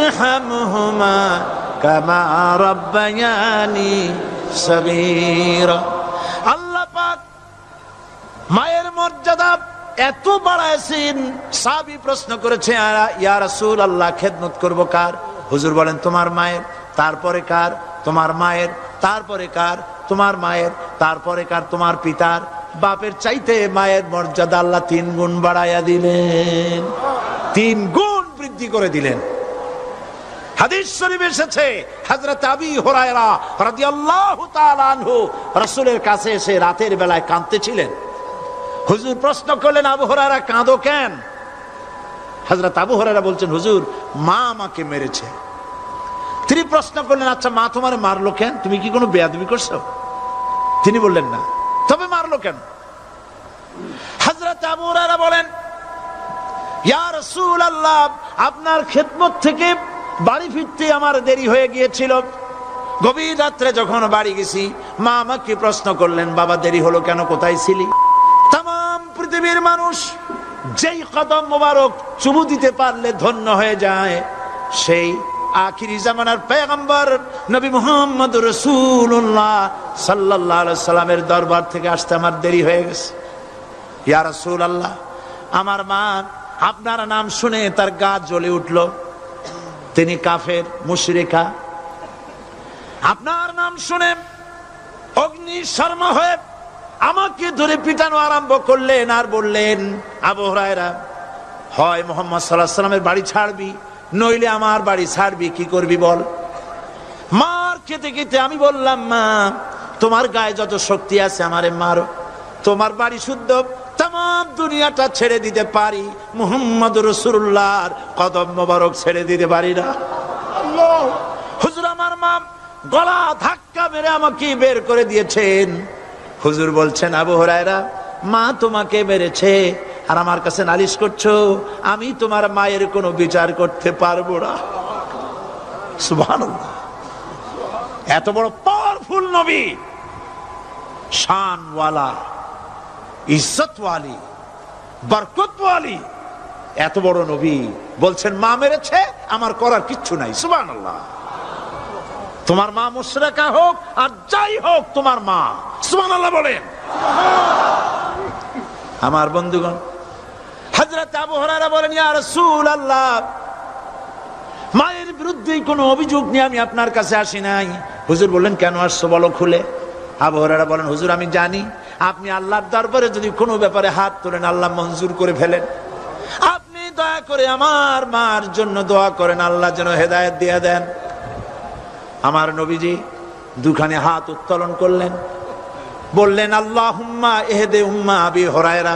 ইরহামহুমা কামা রাব্বায়ানি সগীরা। আল্লাহ পাক মায়ের মর্যাদা এত বাড়াইছেন। সাহাবী প্রশ্ন করেছে, ইয়া রাসূলুল্লাহ, খেদমত করব কার? হুজুর বলেন, তোমার মায়ের, তারপরে কার? তোমার মায়ের, তারপরে কার? তোমার মায়ের, তারপরে কার? তোমার পিতার। বাপের চাইতে মায়ের মর্যাদা আল্লাহ 3 গুণ বাড়াইয়া দিলেন, 3 গুণ বৃদ্ধি করে দিলেন। হাদিস শরীফ এসেছে, হযরত আবী হুরায়রা রাদিয়াল্লাহু তাআলা আনহু রাসূলের কাছে এসে রাতের বেলায় কাঁদতেছিলেন। হুজুর প্রশ্ন করলেন, আবু হুরায়রা কাঁদো কেন? হযরত আবু হুরায়রা বলছেন, হুজুর মা আমাকে মেরেছে। তিনি প্রশ্ন করলেন, আচ্ছা মা তোমারে মারলো কেন? তুমি কি কোনো বেয়াদবি করছো? তিনি বললেন না। তবে মারলো কেন? হযরত আবু হুরায়রা বলেন, ইয়া রাসূলুল্লাহ, আপনার খেদমত থেকে বাড়ি ফিরতে আমার দেরি হয়ে গিয়েছিল। গভীর রাত্রে যখন বাড়ি গেছি, মা আমাকে প্রশ্ন করলেন, বাবা দেরি হলো কেন, কোথায় ছিলি? তাম পৃথিবীর মানুষ যেই কদম মোবারক চুমু দিতে পারলে ধন্য হয়ে যায়, সেই আখিরি জামানার পয়গম্বর নবী মুহাম্মদ রাসূলুল্লাহ সাল্লাল্লাহু আলাইহি সাল্লামের দরবার থেকে আসতে আমার দেরি হয়ে গেছে। ইয়া রাসূলুল্লাহ, আমার মা আপনার নাম শুনে তার গা জ্বলে উঠল। তিনি কাফের, মুশরিকা। আপনার নাম শুনে অগ্নি শর্মা হয়ে আমাকে ধরে পিটানো আরম্ভ করলেন আর বললেন, আবু হুরায়রা, হয় মুহাম্মদ সাল্লাল্লাহু আলাইহি সাল্লামের বাড়ি ছাড়বি, নইলে আমার বাড়ি ছাড়বি, কি করবি বল। মার খেতে খেতে আমি বললাম, মা তোমার গায়ে যত শক্তি আছে আমারে মারো, তোমার বাড়ি শুদ্ধ, তাম দুনিয়াটা ছেড়ে দিতে পারি, মুহাম্মদ রাসূলুল্লাহর কদম মোবারক ছেড়ে দিতে পারি না। হুজুর আমার মা গলা ধাক্কা মেরে আমাকে বের করে দিয়েছেন। হুজুর বলছেন, আবু হুরায়রা, মা তোমাকে মেরেছে আর আমার কাছে নালিশ করছো, আমি তোমার মায়ের কোনো বিচার করতে পারবো না। সুবহানাল্লাহ, এত বড় পাওয়ারফুল নবী, শানওয়ালা, ইজ্জতওয়ালি, বরকতওয়ালি, এত বড় নবী বলছেন মা মেরেছে, আমার করার কিচ্ছু নাই। সুবহানাল্লাহ। তোমার মা মুশরিকা হোক আর যাই হোক, তোমার মা। সুবহানাল্লাহ বলেন। আমার বন্ধুগণ, হযরত আবু হুরায়রা বলেন, ইয়া রাসূলুল্লাহ, মায়ের বিরুদ্ধে কোনো অভিযোগ নিয়ে আমি আপনার কাছে আসি নাই। হুজুর বললেন, কেন আসছো বলো খুলে। আবু হুরায়রা বলেন, হুজুর আমি জানি আপনি আল্লাহর দরবারে যদি কোনো ব্যাপারে হাত তোলেন আল্লাহ মঞ্জুর করে ফেলেন। আপনি দয়া করে আমার মার জন্য দোয়া করেন, আল্লাহ যেন হেদায়েত দিয়ে দেন। আমার নবীজি দুখানে হাত উত্তোলন করলেন, বললেন, আল্লাহুম্মা ইহদি উম্মা আবি হুরায়রা।